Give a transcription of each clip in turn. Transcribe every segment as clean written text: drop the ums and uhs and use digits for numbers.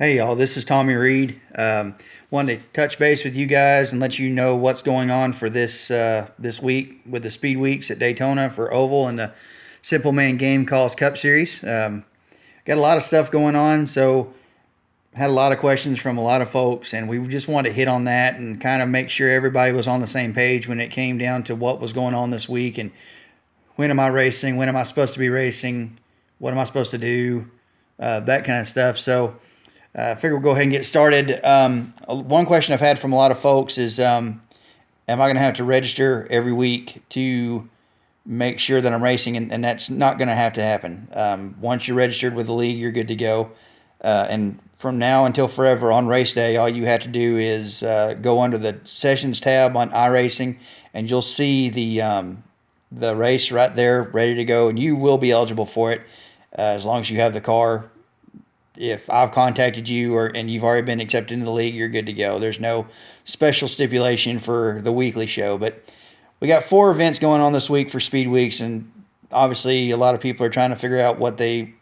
Hey y'all, this is Tommy Reed. Wanted to touch base with you guys and let you know what's going on for this week with the Speedweeks at Daytona for Oval and the Simple Man Game Calls Cup Series. Got a lot of stuff going on, so had a lot of questions from a lot of folks, and we just wanted to hit on that and kind of make sure everybody was on the same page when it came down to what was going on this week and when am I racing, when am I supposed to be racing, what am I supposed to do, that kind of stuff. So I figure we'll go ahead and get started. One question I've had from a lot of folks is, am I going to have to register every week to make sure that I'm racing? And that's not going to have to happen. Once you're registered with the league, you're good to go. And from now until forever on race day, all you have to do is go under the sessions tab on iRacing, and you'll see the race right there ready to go, and you will be eligible for it as long as you have the car. If I've contacted you and you've already been accepted into the league, you're good to go. There's no special stipulation for the weekly show. But we got 4 events going on this week for Speed Weeks, and obviously a lot of people are trying to figure out what they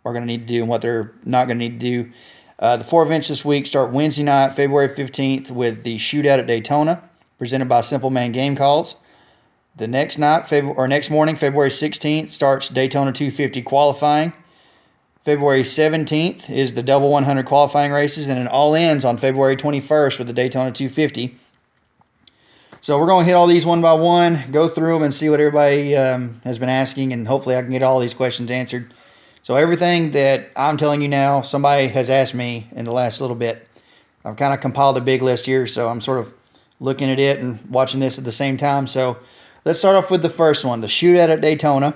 are going to need to do and what they're not going to need to do. The 4 events this week start Wednesday night, February 15th, with the Shootout at Daytona, presented by Simple Man Game Calls. The next morning, February 16th, starts Daytona 250 qualifying. February 17th is the double 100 qualifying races, and it all ends on February 21st with the Daytona 250. So we're going to hit all these one by one, go through them, and see what everybody has been asking, and hopefully I can get all these questions answered. So everything that I'm telling you now, somebody has asked me in the last little bit. I've kind of compiled a big list here, so I'm sort of looking at it and watching this at the same time. So let's start off with the first one, the Shootout at Daytona.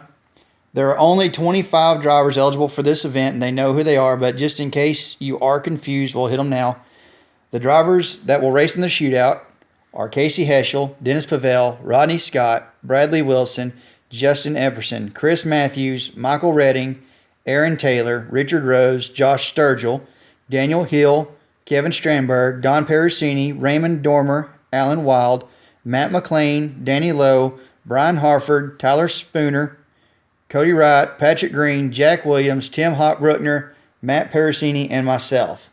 There are only 25 drivers eligible for this event, and they know who they are, but just in case you are confused, we'll hit them now. The drivers that will race in the shootout are Casey Heschel, Dennis Pavel, Rodney Scott, Bradley Wilson, Justin Epperson, Chris Matthews, Michael Redding, Aaron Taylor, Richard Rose, Josh Sturgill, Daniel Hill, Kevin Strandberg, Don Pericini, Raymond Dormer, Alan Wild, Matt McLean, Danny Lowe, Brian Harford, Tyler Spooner, Cody Wright, Patrick Green, Jack Williams, Tim Hockbruckner, Matt Pericini, and myself.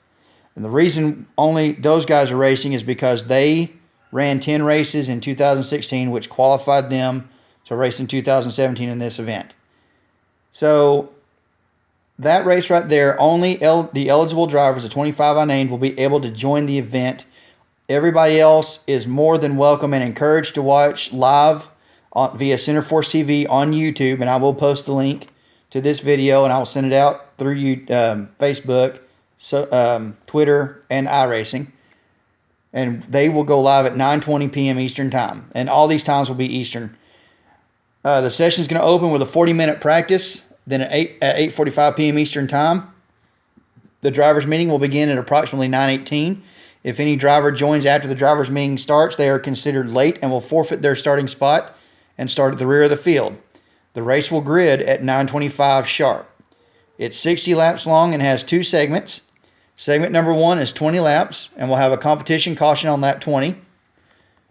And the reason only those guys are racing is because they ran 10 races in 2016, which qualified them to race in 2017 in this event. So that race right there, only the eligible drivers, the 25 I named, will be able to join the event. Everybody else is more than welcome and encouraged to watch live via Centerforce TV on YouTube, and I will post the link to this video, and I will send it out through Facebook, Twitter, and iRacing. And they will go live at 9:20 p.m. Eastern Time, and all these times will be Eastern. The session is going to open with a 40-minute practice, then at 8:45 p.m. Eastern Time. The drivers' meeting will begin at approximately 9:18. If any driver joins after the drivers' meeting starts, they are considered late and will forfeit their starting spot and start at the rear of the field. The race will grid at 9:25 sharp. It's 60 laps long and has 2 segments. Segment number 1 is 20 laps and will have a competition caution on lap 20.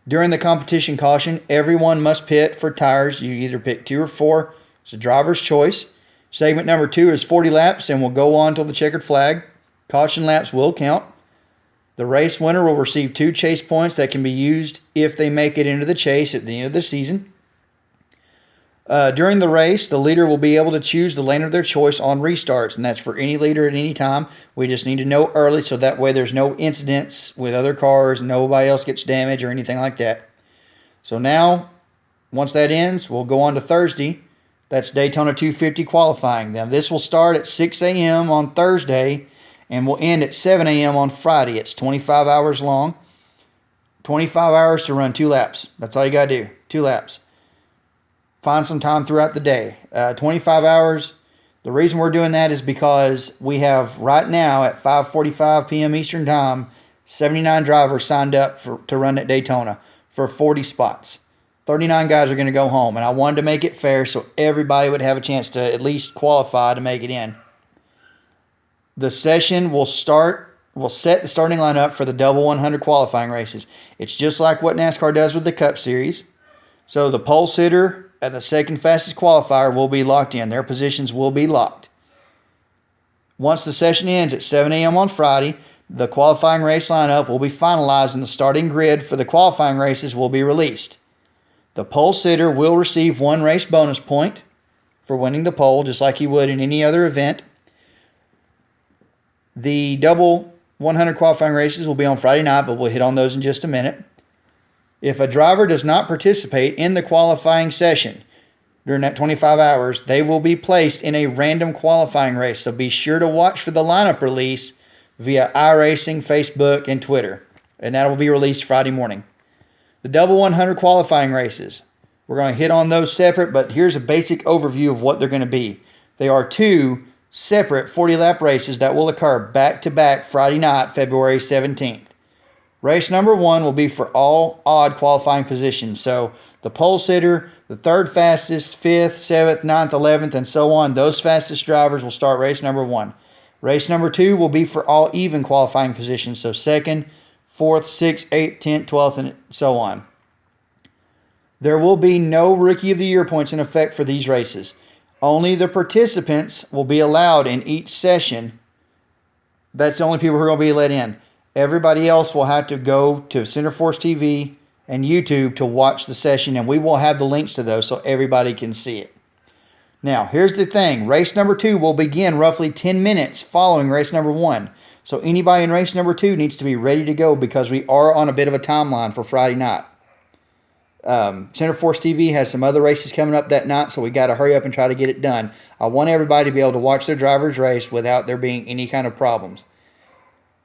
During the competition caution, everyone must pit for tires. You either pick 2 or 4. It's a driver's choice. Segment number 2 is 40 laps and will go on till the checkered flag. Caution laps will count. The race winner will receive 2 chase points that can be used if they make it into the chase at the end of the season. During the race, the leader will be able to choose the lane of their choice on restarts, and that's for any leader at any time. We just need to know early so that way there's no incidents with other cars, nobody else gets damaged or anything like that. So now, once that ends, we'll go on to Thursday. That's Daytona 250 qualifying. Now, this will start at 6 a.m. on Thursday and will end at 7 a.m. on Friday. It's 25 hours long, 25 hours to run 2 laps. That's all you got to do, 2 laps. Find some time throughout the day. 25 hours. The reason we're doing that is because we have right now at 5:45 p.m. Eastern Time, 79 drivers signed up to run at Daytona for 40 spots. 39 guys are going to go home, and I wanted to make it fair so everybody would have a chance to at least qualify to make it in. The session will set the starting lineup for the double 100 qualifying races. It's just like what NASCAR does with the Cup Series. So the pole sitter and the second fastest qualifier will be locked in. Their positions will be locked. Once the session ends at 7 a.m. on Friday, the qualifying race lineup will be finalized and the starting grid for the qualifying races will be released. The pole sitter will receive 1 race bonus point for winning the pole, just like he would in any other event. The double 100 qualifying races will be on Friday night, but we'll hit on those in just a minute. If a driver does not participate in the qualifying session during that 25 hours, they will be placed in a random qualifying race. So be sure to watch for the lineup release via iRacing, Facebook, and Twitter. And that will be released Friday morning. The double 100 qualifying races, we're going to hit on those separate, but here's a basic overview of what they're going to be. They are 2 separate 40-lap races that will occur back-to-back Friday night, February 17th. Race number 1 will be for all odd qualifying positions. So the pole sitter, the 3rd fastest, 5th, 7th, 9th, 11th, and so on, those fastest drivers will start race number 1. Race number 2 will be for all even qualifying positions. So 2nd, 4th, 6th, 8th, 10th, 12th, and so on. There will be no Rookie of the Year points in effect for these races. Only the participants will be allowed in each session. That's the only people who are going to be let in. Everybody else will have to go to Centerforce TV and YouTube to watch the session, and we will have the links to those so everybody can see it. Now, here's the thing. Race number 2 will begin roughly 10 minutes following race number 1. So anybody in race number 2 needs to be ready to go because we are on a bit of a timeline for Friday night. Centerforce TV has some other races coming up that night, so we got to hurry up and try to get it done. I want everybody to be able to watch their driver's race without there being any kind of problems.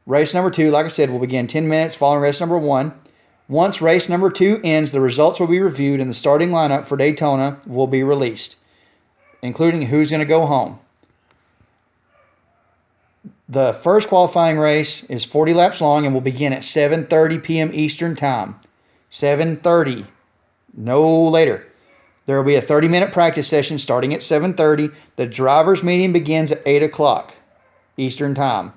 Race number 2, like I said, will begin 10 minutes following race number 1. Once race number 2 ends, the results will be reviewed and the starting lineup for Daytona will be released, including who's going to go home. The first qualifying race is 40 laps long and will begin at 7:30 p.m. Eastern Time. 7:30. No later. There will be a 30-minute practice session starting at 7:30. The drivers' meeting begins at 8 o'clock Eastern Time.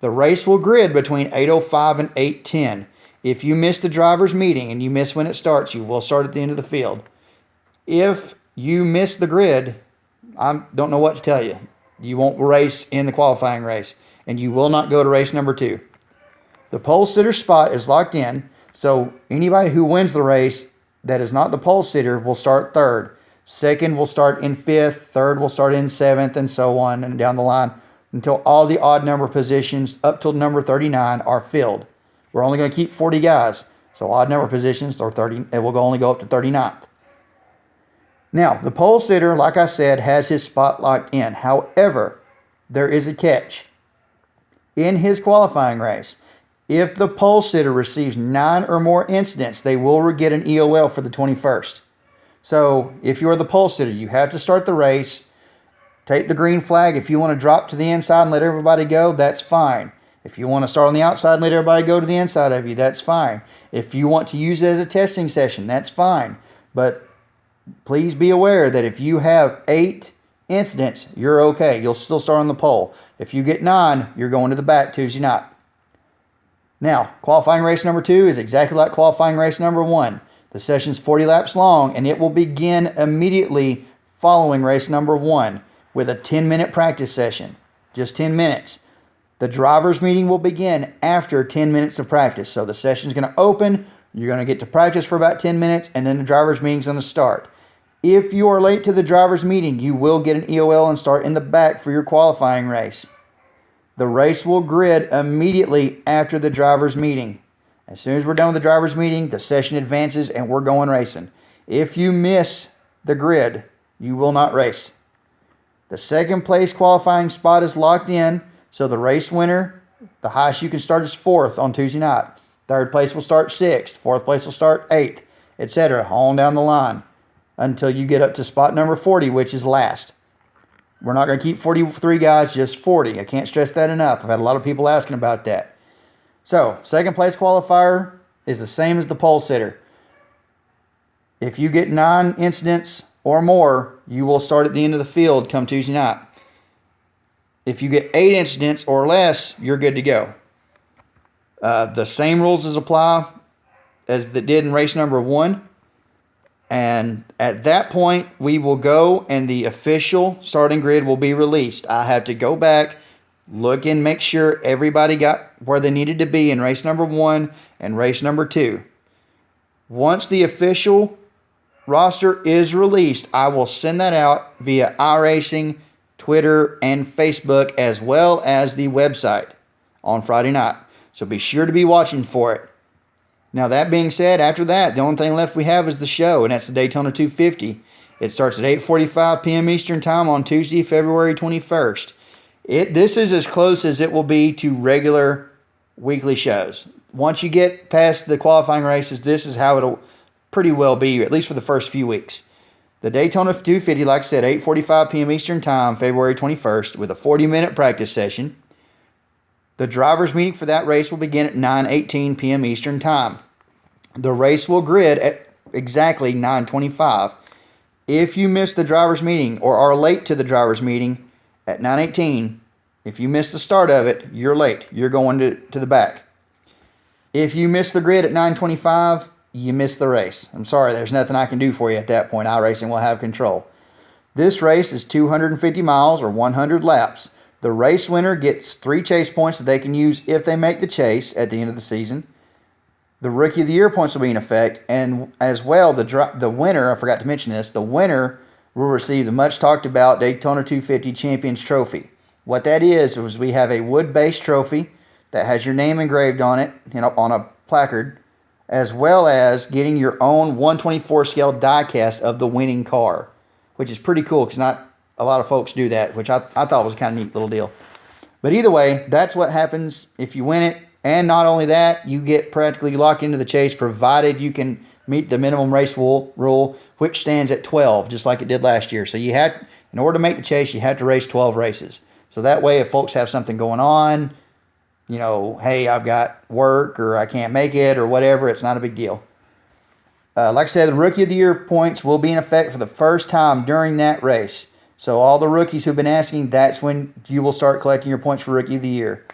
The race will grid between 8:05 and 8:10. If you miss the drivers' meeting and you miss when it starts, you will start at the end of the field. If you miss the grid, I don't know what to tell you. You won't race in the qualifying race, and you will not go to race number 2. The pole sitter spot is locked in, so anybody who wins the race that is not the pole sitter will start 3rd. 2nd will start in 5th. 3rd will start in 7th, and so on and down the line until all the odd number positions up till number 39 are filled. We're only going to keep 40 guys, so odd number positions are 30. It will only go up to 39th. Now, the pole sitter, like I said, has his spot locked in. However, there is a catch. In his qualifying race, if the pole sitter receives 9 or more incidents, they will get an EOL for the 21st. So, if you're the pole sitter, you have to start the race. Take the green flag. If you want to drop to the inside and let everybody go, that's fine. If you want to start on the outside and let everybody go to the inside of you, that's fine. If you want to use it as a testing session, that's fine. But please be aware that if you have 8 incidents, you're okay. You'll still start on the pole. If you get 9, you're going to the back Tuesday night. Now, qualifying race number 2 is exactly like qualifying race number 1. The session's 40 laps long, and it will begin immediately following race number 1 with a 10-minute practice session. Just 10 minutes. The driver's meeting will begin after 10 minutes of practice. So the session's going to open, you're going to get to practice for about 10 minutes, and then the driver's meeting's going to start. If you are late to the driver's meeting, you will get an EOL and start in the back for your qualifying race. The race will grid immediately after the driver's meeting. As soon as we're done with the driver's meeting, the session advances and we're going racing. If you miss the grid, you will not race. The second place qualifying spot is locked in, so the race winner, the highest you can start is 4th on Tuesday night. 3rd place will start 6th. 4th place will start 8th, etc. On down the line until you get up to spot number 40, which is last. We're not going to keep 43 guys, just 40. I can't stress that enough. I've had a lot of people asking about that. So, second place qualifier is the same as the pole sitter. If you get 9 incidents or more, you will start at the end of the field come Tuesday night. If you get 8 incidents or less, you're good to go. The same rules apply as that did in race number 1. And at that point, we will go and the official starting grid will be released. I have to go back, look and make sure everybody got where they needed to be in race number 1 and race number 2. Once the official roster is released, I will send that out via iRacing, Twitter, and Facebook, as well as the website on Friday night. So be sure to be watching for it. Now, that being said, after that, the only thing left we have is the show, and that's the Daytona 250. It starts at 8:45 p.m. Eastern Time on Tuesday, February 21st. This is as close as it will be to regular weekly shows. Once you get past the qualifying races, this is how it'll pretty well be, at least for the first few weeks. The Daytona 250, like I said, 8:45 p.m. Eastern Time, February 21st, with a 40-minute practice session. The driver's meeting for that race will begin at 9:18 p.m. Eastern Time. The race will grid at exactly 9:25. If you miss the driver's meeting or are late to the driver's meeting at 9:18, if you miss the start of it, you're late. You're going to the back. If you miss the grid at 9:25, you miss the race. I'm sorry, there's nothing I can do for you at that point. iRacing will have control. This race is 250 miles or 100 laps. The race winner gets 3 chase points that they can use if they make the chase at the end of the season. The Rookie of the Year points will be in effect, and as well, the winner, I forgot to mention this, the winner will receive the much talked about Daytona 250 Champions Trophy. What that is we have a wood-based trophy that has your name engraved on it, on a placard, as well as getting your own 124 scale die cast of the winning car, which is pretty cool because not a lot of folks do that, which I thought was a kind of neat little deal. But either way, that's what happens if you win it. And not only that, you get practically locked into the chase, provided you can meet the minimum race rule, which stands at 12, just like it did last year. So in order to make the chase, you have to race 12 races. So that way, if folks have something going on, hey, I've got work or I can't make it or whatever, it's not a big deal. Like I said, the Rookie of the Year points will be in effect for the first time during that race. So all the rookies who've been asking, that's when you will start collecting your points for Rookie of the Year.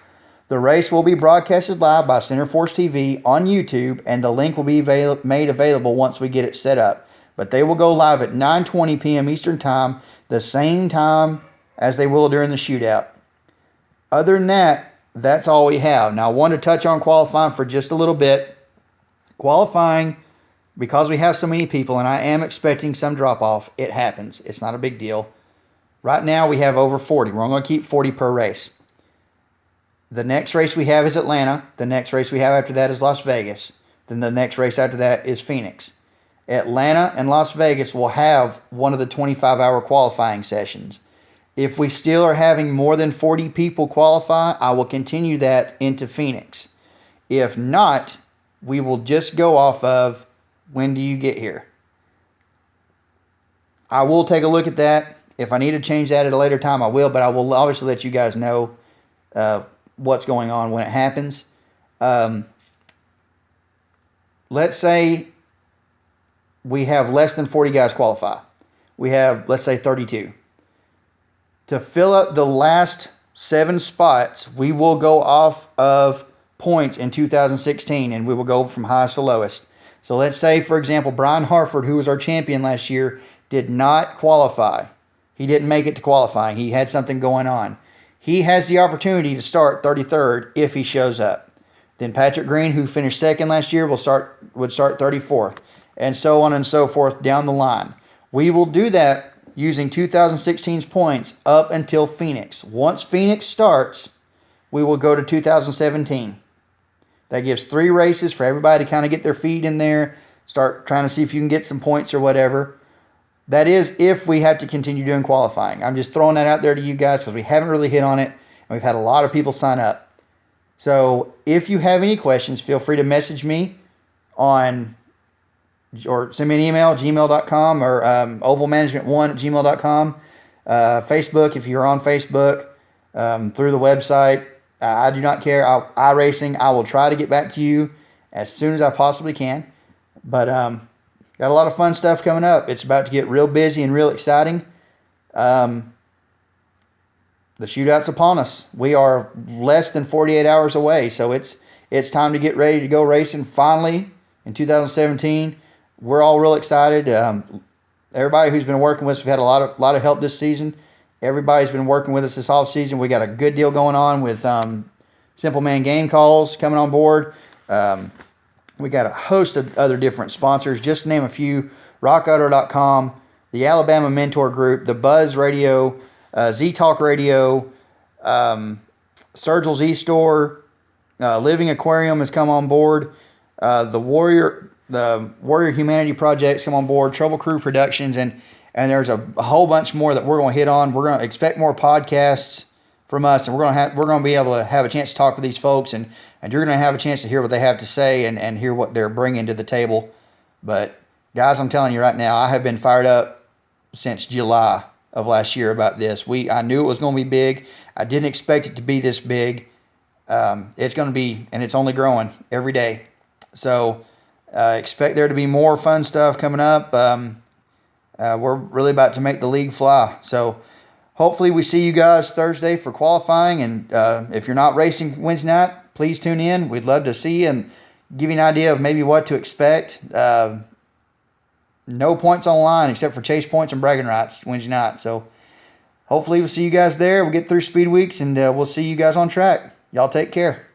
The race will be broadcasted live by Center Force TV on YouTube, and the link will be made available once we get it set up. But they will go live at 9:20 p.m. Eastern Time, the same time as they will during the shootout. Other than that, that's all we have. Now, I want to touch on qualifying for just a little bit. Qualifying, because we have so many people, and I am expecting some drop-off, it happens. It's not a big deal. Right now, we have over 40. We're only going to keep 40 per race. The next race we have is Atlanta. The next race we have after that is Las Vegas. Then the next race after that is Phoenix. Atlanta and Las Vegas will have one of the 25-hour qualifying sessions. If we still are having more than 40 people qualify, I will continue that into Phoenix. If not, we will just go off of when do you get here. I will take a look at that. If I need to change that at a later time, I will, but I will obviously let you guys know what's going on when it happens. Let's say we have less than 40 guys qualify. We have, let's say, 32. To fill up the last 7 spots, we will go off of points in 2016, and we will go from highest to lowest. So let's say, for example, Brian Harford, who was our champion last year, did not qualify. He didn't make it to qualifying. He had something going on. He has the opportunity to start 33rd if he shows up. Then Patrick Green, who finished second last year, would start 34th, and so on and so forth down the line. We will do that using 2016's points up until Phoenix. Once Phoenix starts, we will go to 2017. That gives 3 races for everybody to kind of get their feet in there, start trying to see if you can get some points or whatever. That is if we have to continue doing qualifying. I'm just throwing that out there to you guys because we haven't really hit on it, and we've had a lot of people sign up. So if you have any questions, feel free to message me or send me an email, gmail.com, or ovalmanagement1@gmail.com. Facebook, if you're on Facebook, through the website. I do not care. iRacing, I will try to get back to you as soon as I possibly can. But got a lot of fun stuff coming up. It's about to get real busy and real exciting. The shootout's upon us. We are less than 48 hours away, so it's time to get ready to go racing finally in 2017. we're all real excited. Everybody who's been working with us, we've had a lot of help this season. Everybody's been working with us this off season. We got a good deal going on with Simple Man Game Calls coming on board. We got a host of other different sponsors, just to name a few: RockAuto.com, the Alabama Mentor Group, the Buzz Radio, Z Talk Radio, Sergil's E-Store, Living Aquarium has come on board, the Warrior Humanity Project's come on board, Trouble Crew Productions, and there's a whole bunch more that we're going to hit on. We're going to expect more podcasts from us, and we're going to be able to have a chance to talk with these folks, and you're going to have a chance to hear what they have to say and hear what they're bringing to the table. But guys, I'm telling you right now, I have been fired up since July of last year about this. I knew it was going to be big. I didn't expect it to be this big. It's going to be, and it's only growing every day. So expect there to be more fun stuff coming up. We're really about to make the league fly. So hopefully we see you guys Thursday for qualifying. And if you're not racing Wednesday night, please tune in. We'd love to see you and give you an idea of maybe what to expect. No points on the line except for chase points and bragging rights Wednesday night. So hopefully we'll see you guys there. We'll get through Speed Weeks, and we'll see you guys on track. Y'all take care.